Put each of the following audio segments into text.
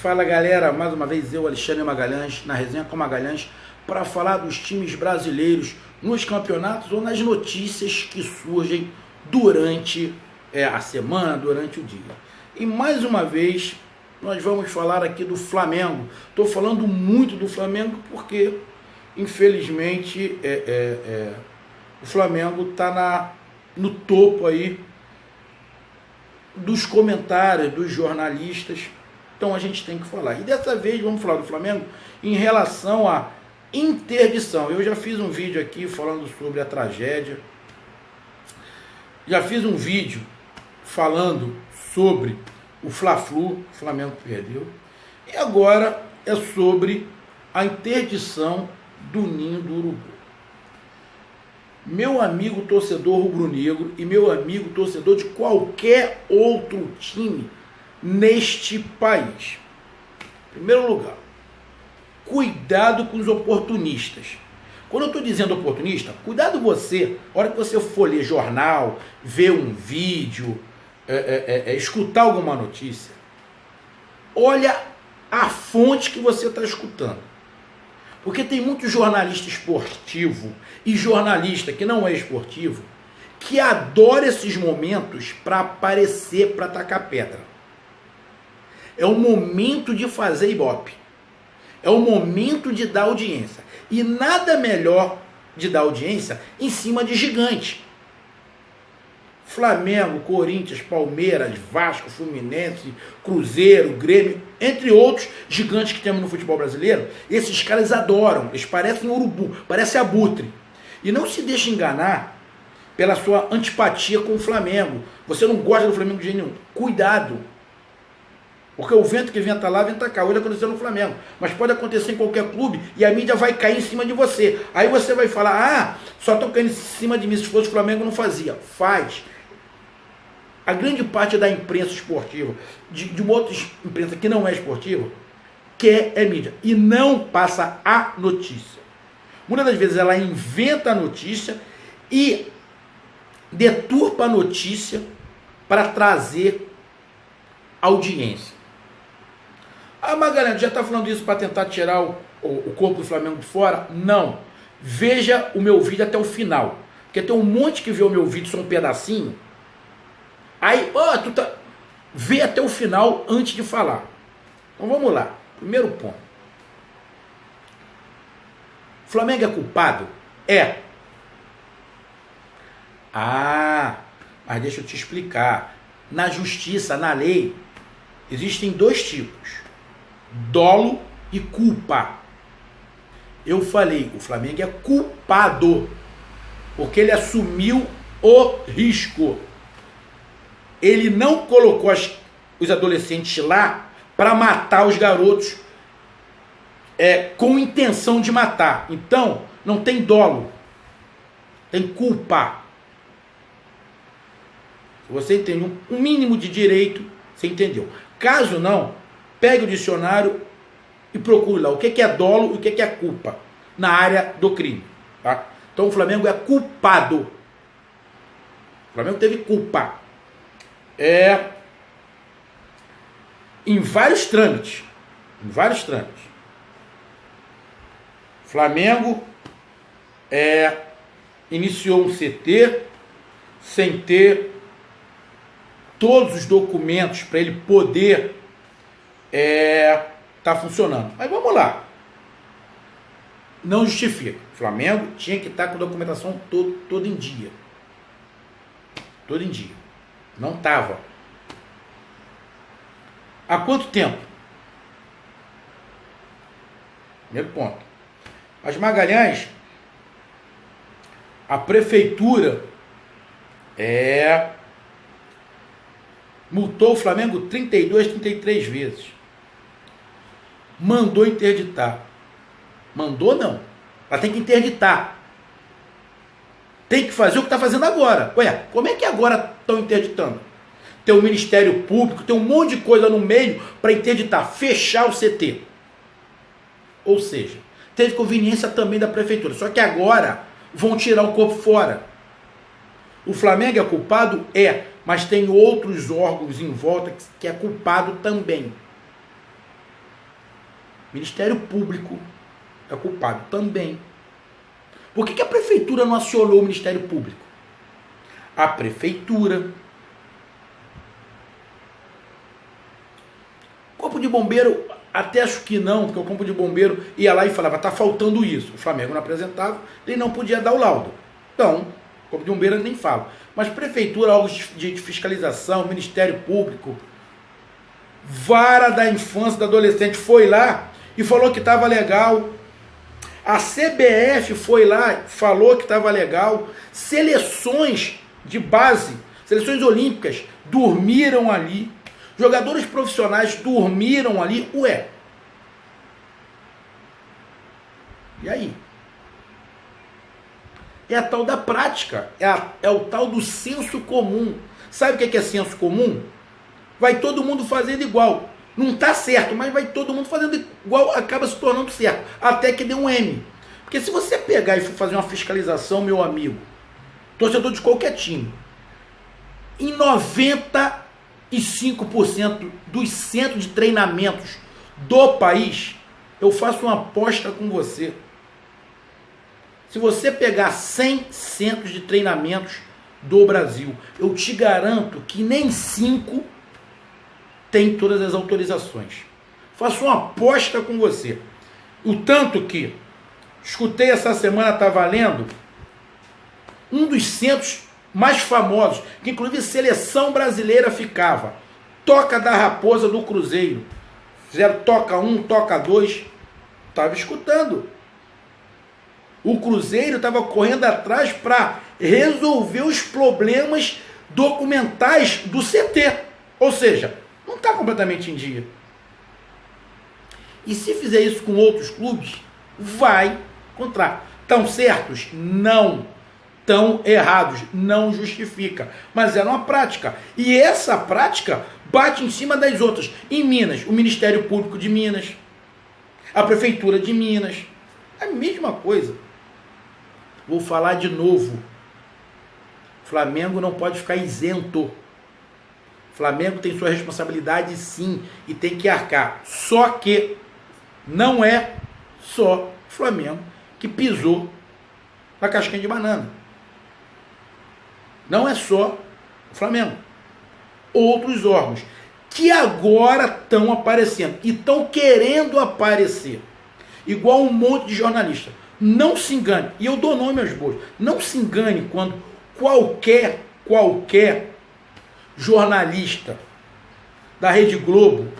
Fala galera, mais uma vez eu, Alexandre Magalhães, na Resenha com Magalhães, para falar dos times brasileiros nos campeonatos ou nas notícias que surgem durante a semana, durante o dia. E mais uma vez, nós vamos falar aqui do Flamengo. Estou falando muito do Flamengo porque, infelizmente, o Flamengo está no topo aí dos comentários dos jornalistas. Então a gente tem que falar. E dessa vez vamos falar do Flamengo em relação à interdição. Eu já fiz um vídeo aqui falando sobre a tragédia. Já fiz um vídeo falando sobre o Fla-Flu, o Flamengo perdeu. E agora é sobre a interdição do Ninho do Urubu. Meu amigo torcedor rubro-negro e meu amigo torcedor de qualquer outro time neste país. Em primeiro lugar, cuidado com os oportunistas. Quando eu estou dizendo oportunista, cuidado você, a hora que você for ler jornal, ver um vídeo, escutar alguma notícia, olha a fonte que você está escutando. Porque tem muito jornalista esportivo e jornalista que não é esportivo que adora esses momentos para aparecer, para tacar pedra. É o momento de fazer ibope. É o momento de dar audiência. E nada melhor de dar audiência em cima de gigante. Flamengo, Corinthians, Palmeiras, Vasco, Fluminense, Cruzeiro, Grêmio, entre outros gigantes que temos no futebol brasileiro. Esses caras adoram. Eles parecem urubu, parecem abutre. E não se deixe enganar pela sua antipatia com o Flamengo. Você não gosta do Flamengo de jeito nenhum. Cuidado. Porque o vento que venta lá, venta cá. Hoje aconteceu no Flamengo. Mas pode acontecer em qualquer clube e a mídia vai cair em cima de você. Aí você vai falar, só estão caindo em cima de mim. Se fosse o Flamengo, não fazia. Faz. A grande parte da imprensa esportiva, de uma outra imprensa que não é esportiva, quer mídia. E não passa a notícia. Muitas das vezes ela inventa a notícia e deturpa a notícia para trazer audiência. Magalhães, já está falando isso para tentar tirar o corpo do Flamengo de fora? Não. Veja o meu vídeo até o final. Porque tem um monte que vê o meu vídeo só um pedacinho. Aí, vê até o final antes de falar. Então vamos lá. Primeiro ponto. O Flamengo é culpado? É. Mas deixa eu te explicar. Na justiça, na lei, existem dois tipos. Dolo e culpa. Eu falei, o Flamengo é culpado, porque ele assumiu o risco. Ele não colocou os adolescentes lá para matar os garotos com intenção de matar. Então, não tem dolo, tem culpa. Se você entende um mínimo de direito, você entendeu. Caso não, pegue o dicionário e procure lá o que é dolo e o que é culpa na área do crime. Tá? Então o Flamengo é culpado. O Flamengo teve culpa. Em vários trâmites. Em vários trâmites. O Flamengo iniciou um CT sem ter todos os documentos para ele poder tá funcionando. Mas vamos lá. Não justifica. O Flamengo tinha que estar com a documentação todo em dia. Todo em dia. Não estava. Há quanto tempo? Primeiro ponto. Mas Magalhães, a prefeitura multou o Flamengo 32, 33 vezes. Mandou interditar. Mandou não. Ela tem que interditar. Tem que fazer o que está fazendo agora. Ué, como é que agora estão interditando? Tem o Ministério Público, tem um monte de coisa no meio para interditar, fechar o CT. Ou seja, teve conveniência também da prefeitura. Só que agora vão tirar o corpo fora. O Flamengo é culpado? Mas tem outros órgãos em volta que é culpado também. Ministério Público é culpado também. Por que a prefeitura não acionou o Ministério Público? A prefeitura, Corpo de Bombeiro, até acho que não, porque o Corpo de Bombeiro ia lá e falava, tá faltando isso. O Flamengo não apresentava, ele não podia dar o laudo. Então, o Corpo de Bombeiro nem fala. Mas prefeitura, órgãos de fiscalização, Ministério Público, Vara da Infância e do Adolescente foi lá e falou que estava legal. A CBF foi lá, falou que estava legal. Seleções de base, seleções olímpicas, dormiram ali. Jogadores profissionais dormiram ali. Ué. E aí? É a tal da prática. É o tal do senso comum. Sabe o que é senso comum? Vai todo mundo fazendo igual. Não está certo, mas vai todo mundo fazendo igual, acaba se tornando certo. Até que dê um M. Porque se você pegar e for fazer uma fiscalização, meu amigo, torcedor de qualquer time, em 95% dos centros de treinamentos do país, eu faço uma aposta com você. Se você pegar 100 centros de treinamentos do Brasil, eu te garanto que nem 5 tem todas as autorizações. Faço uma aposta com você. O tanto que escutei essa semana, está valendo, um dos centros mais famosos, que inclusive seleção brasileira ficava, Toca da Raposa do Cruzeiro. Fizeram Toca 1, Toca 2. Estava escutando. O Cruzeiro estava correndo atrás para resolver os problemas documentais do CT. Ou seja, não está completamente em dia. E se fizer isso com outros clubes, vai encontrar. Estão certos? Não. Estão errados. Não justifica. Mas é uma prática. E essa prática bate em cima das outras. Em Minas, o Ministério Público de Minas, a Prefeitura de Minas, a mesma coisa. Vou falar de novo. Flamengo não pode ficar isento. Flamengo tem sua responsabilidade sim, e tem que arcar. Só que não é só o Flamengo que pisou na casquinha de banana. Não é só o Flamengo. Outros órgãos que agora estão aparecendo e estão querendo aparecer. Igual um monte de jornalista. Não se engane, e eu dou nome aos bois, não se engane quando qualquer jornalista da Rede Globo,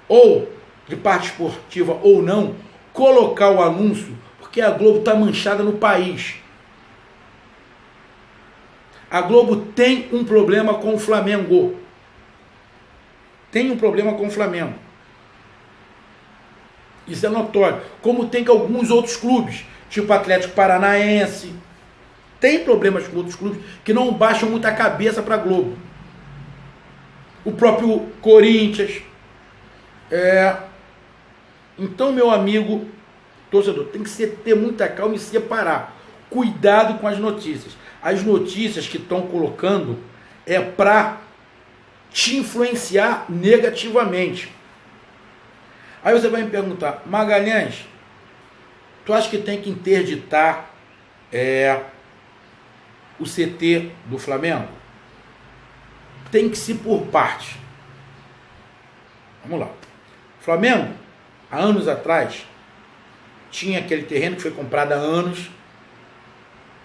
ou de parte esportiva ou não, colocar o anúncio, porque a Globo está manchada no país. A Globo tem um problema com o Flamengo. Tem um problema com o Flamengo. Isso é notório. Como tem com alguns outros clubes, tipo Atlético Paranaense. Tem problemas com outros clubes que não baixam muita cabeça para a Globo. O próprio Corinthians. Então, meu amigo torcedor, tem que ter muita calma e separar. Cuidado com as notícias. As notícias que estão colocando é para te influenciar negativamente. Aí você vai me perguntar, Magalhães, tu acha que tem que interditar o CT do Flamengo? Tem que ser por parte. Vamos lá. O Flamengo, há anos atrás, tinha aquele terreno que foi comprado há anos,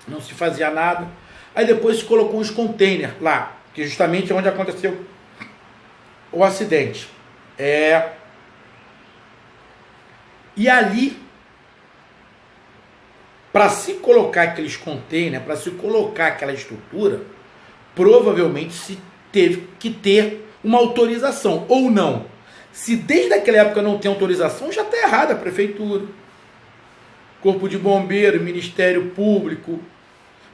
não se fazia nada. Aí depois se colocou uns containers lá, que justamente é onde aconteceu o acidente. E ali, para se colocar aqueles containers, para se colocar aquela estrutura, provavelmente se teve que ter uma autorização, ou não. Se desde aquela época não tem autorização, já está errada a prefeitura, Corpo de Bombeiro, Ministério Público,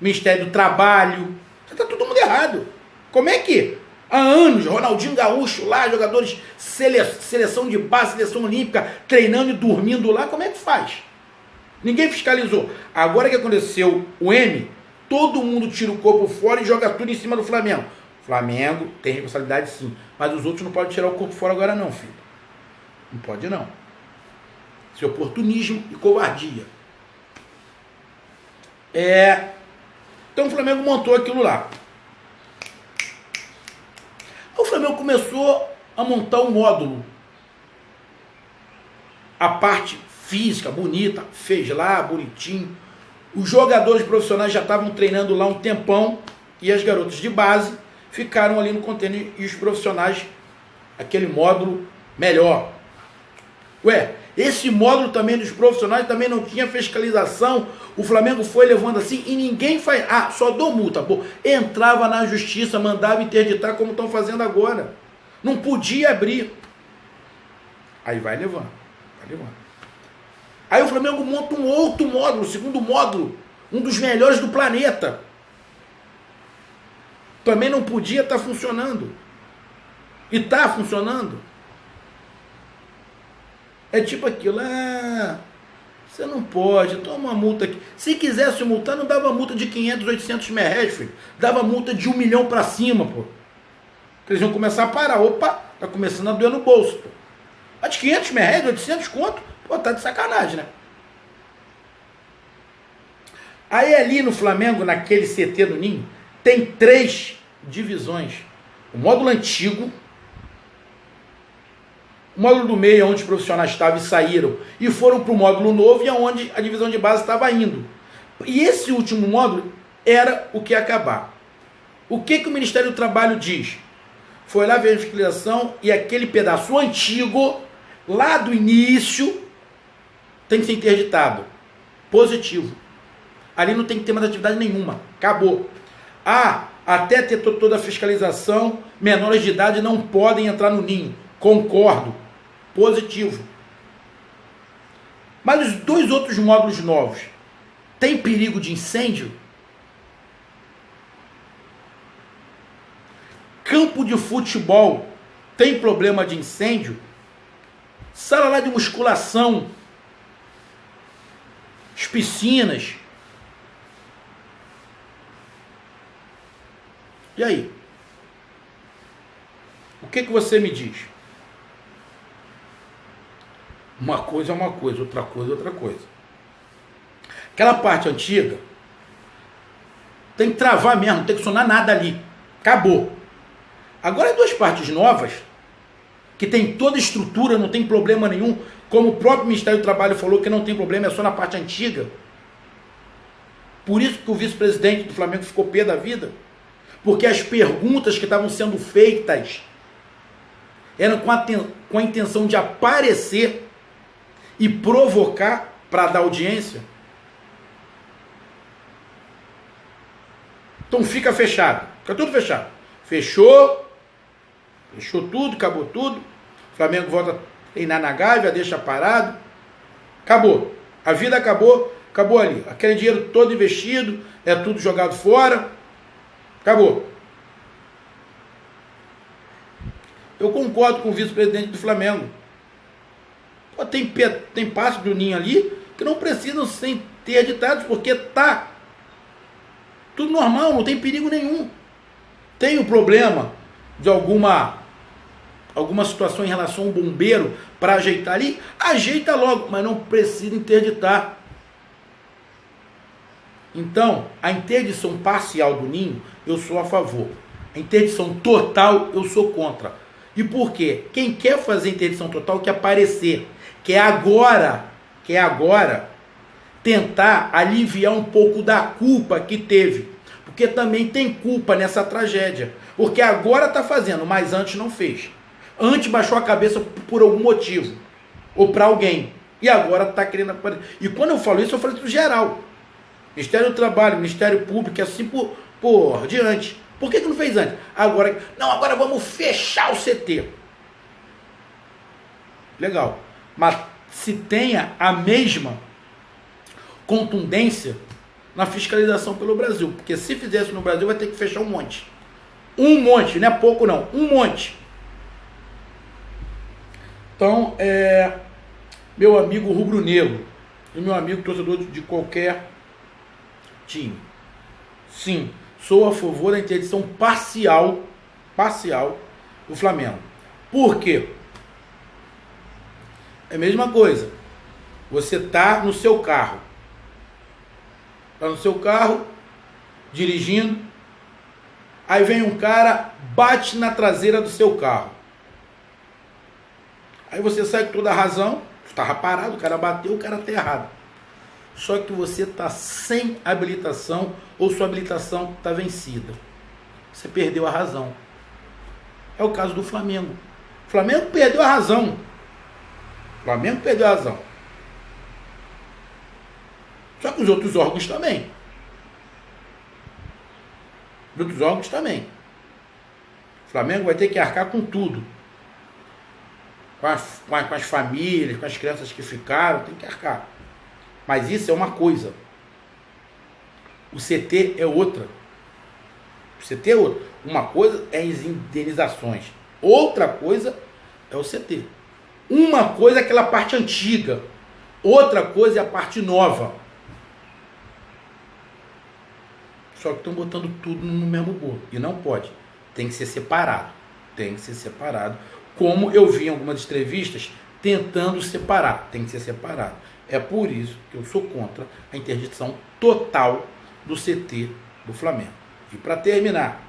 Ministério do Trabalho, já está todo mundo errado. Como é que há anos, Ronaldinho Gaúcho lá, jogadores, seleção de base, seleção olímpica, treinando e dormindo lá, como é que faz? Ninguém fiscalizou. Agora que aconteceu o M, todo mundo tira o corpo fora e joga tudo em cima do Flamengo. Flamengo tem responsabilidade sim, mas os outros não podem tirar o corpo fora agora não, filho. Não pode não. Seu oportunismo e covardia. Então o Flamengo montou aquilo lá. O Flamengo começou a montar um módulo. A parte física, bonita, fez lá, bonitinho. Os jogadores profissionais já estavam treinando lá um tempão e as garotas de base ficaram ali no container e os profissionais, aquele módulo melhor. Esse módulo também dos profissionais também não tinha fiscalização. O Flamengo foi levando assim e ninguém faz. Só dou multa. Pô. Entrava na justiça, mandava interditar como estão fazendo agora. Não podia abrir. Aí vai levando. Aí o Flamengo monta um outro módulo, o segundo módulo, um dos melhores do planeta. Também não podia estar funcionando. E está funcionando. É tipo aquilo, você não pode, toma uma multa aqui. Se quisesse multar, não dava multa de 500, 800 merréis, filho. Dava multa de 1 milhão pra cima, pô. Eles iam começar a parar. Opa, tá começando a doer no bolso, pô. Mas de 500 merréis, 800 conto, pô, tá de sacanagem, né? Aí ali no Flamengo, naquele CT do Ninho, tem 3 divisões. O módulo antigo, o módulo do meio, onde os profissionais estavam e saíram, e foram para o módulo novo, e onde a divisão de base estava indo. E esse último módulo era o que ia acabar. O que o Ministério do Trabalho diz? Foi lá ver a fiscalização e aquele pedaço antigo, lá do início, tem que ser interditado. Positivo. Ali não tem que ter mais atividade nenhuma. Acabou. Até ter toda a fiscalização, menores de idade não podem entrar no ninho. Concordo. Positivo. Mas os 2 outros módulos novos, tem perigo de incêndio? Campo de futebol tem problema de incêndio? Sala lá de musculação, as piscinas. E aí? O que você me diz? Uma coisa é uma coisa, outra coisa é outra coisa. Aquela parte antiga tem que travar mesmo, não tem que funcionar nada ali. Acabou. Agora, 2 partes novas, que tem toda a estrutura, não tem problema nenhum, como o próprio Ministério do Trabalho falou que não tem problema, é só na parte antiga. Por isso que o vice-presidente do Flamengo ficou pé da vida, porque as perguntas que estavam sendo feitas eram com a intenção de aparecer e provocar para dar audiência. Então fica fechado, fica tudo fechado. Fechou tudo, acabou tudo. O Flamengo volta a treinar na Gávea, deixa parado. Acabou. A vida acabou ali. Aquele dinheiro todo investido, é tudo jogado fora. Acabou. Eu concordo com o vice-presidente do Flamengo. Pô, tem passos do Ninho ali que não precisam ser interditados, porque tá tudo normal, não tem perigo nenhum. Tem o problema de alguma situação em relação ao bombeiro para ajeitar ali, ajeita logo, mas não precisa interditar. Então, a interdição parcial do Ninho, eu sou a favor. A interdição total, eu sou contra. E por quê? Quem quer fazer interdição total quer aparecer, quer agora tentar aliviar um pouco da culpa que teve. Porque também tem culpa nessa tragédia. Porque agora está fazendo, mas antes não fez. Antes baixou a cabeça por algum motivo. Ou para alguém. E agora está querendo aparecer. E quando eu falo isso, eu falo isso geral. Ministério do Trabalho, Ministério Público, assim por diante. Por que não fez antes? Agora vamos fechar o CT. Legal. Mas se tenha a mesma contundência na fiscalização pelo Brasil. Porque se fizesse no Brasil, vai ter que fechar um monte. Um monte, não é pouco não. Um monte. Então, meu amigo rubro-negro e meu amigo torcedor de qualquer time. Sim, sou a favor da interdição parcial do Flamengo. Por quê? É a mesma coisa. Você está no seu carro. Está no seu carro, dirigindo. Aí vem um cara, bate na traseira do seu carro. Aí você sai com toda a razão. Estava parado, o cara bateu, o cara está errado. Só que você está sem habilitação ou sua habilitação está vencida. Você perdeu a razão. É o caso do Flamengo. O Flamengo perdeu a razão. O Flamengo perdeu a razão. Só que os outros órgãos também. Os outros órgãos também. O Flamengo vai ter que arcar com tudo. Com as famílias, com as crianças que ficaram, tem que arcar. Mas isso é uma coisa. O CT é outra. O CT é outra. Uma coisa é as indenizações. Outra coisa é o CT. Uma coisa é aquela parte antiga. Outra coisa é a parte nova. Só que estão botando tudo no mesmo bolo. E não pode. Tem que ser separado. Tem que ser separado. Como eu vi em algumas entrevistas tentando separar. Tem que ser separado. É por isso que eu sou contra a interdição total do CT do Flamengo. E para terminar,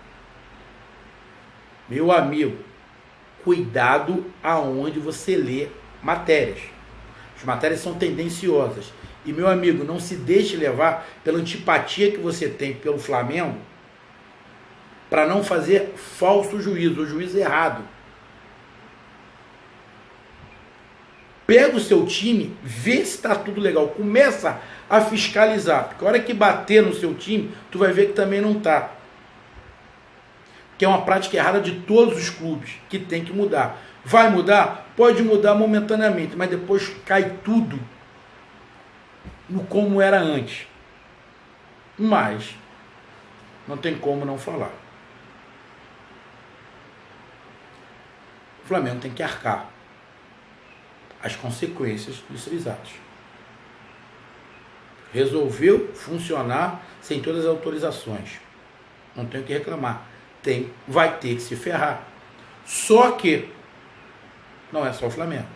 meu amigo, cuidado aonde você lê matérias. As matérias são tendenciosas. E, meu amigo, não se deixe levar pela antipatia que você tem pelo Flamengo para não fazer falso juízo, o juízo errado. Pega o seu time, vê se está tudo legal. Começa a fiscalizar. Porque a hora que bater no seu time, tu vai ver que também não está. Que é uma prática errada de todos os clubes, que tem que mudar. Vai mudar? Pode mudar momentaneamente, mas depois cai tudo no como era antes. Mas não tem como não falar. O Flamengo tem que arcar as consequências dos seus atos. Resolveu funcionar sem todas as autorizações. Não tem o que reclamar. Vai ter que se ferrar. Só que não é só o Flamengo.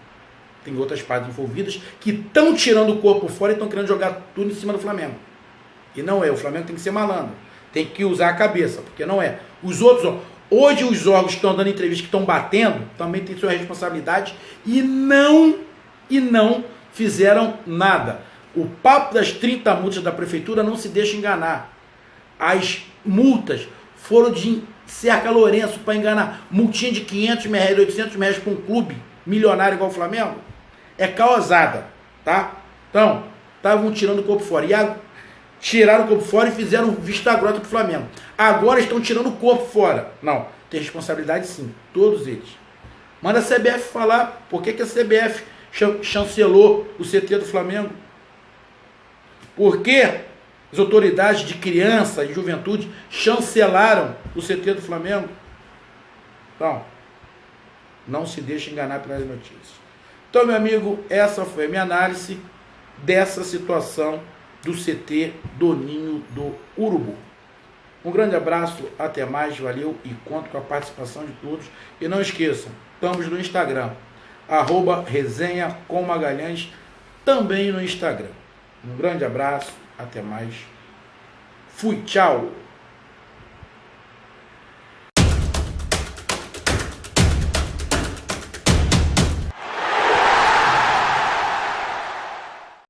Tem outras partes envolvidas que estão tirando o corpo fora e estão querendo jogar tudo em cima do Flamengo. E não é. O Flamengo tem que ser malandro. Tem que usar a cabeça, porque não é. Os outros, hoje os órgãos que estão dando entrevista, que estão batendo, também têm sua responsabilidade e não fizeram nada. O papo das 30 multas da prefeitura não se deixa enganar. As multas foram de Cerca Lourenço para enganar. Multinha de 500 mil reais, 800 mil reais para um clube milionário igual o Flamengo. É causada, tá? Então, estavam tirando o corpo fora. E tiraram o corpo fora e fizeram vista grossa pro Flamengo. Agora estão tirando o corpo fora. Não, tem responsabilidade sim, todos eles. Manda a CBF falar por que a CBF chancelou o CT do Flamengo. Por que as autoridades de criança e juventude chancelaram o CT do Flamengo? Então, não se deixe enganar pelas notícias. Então, meu amigo, essa foi a minha análise dessa situação do CT do Ninho do Urubu. Um grande abraço, até mais, valeu e conto com a participação de todos. E não esqueçam, estamos no Instagram, @resenha com Magalhães, também no Instagram. Um grande abraço, até mais. Fui, tchau!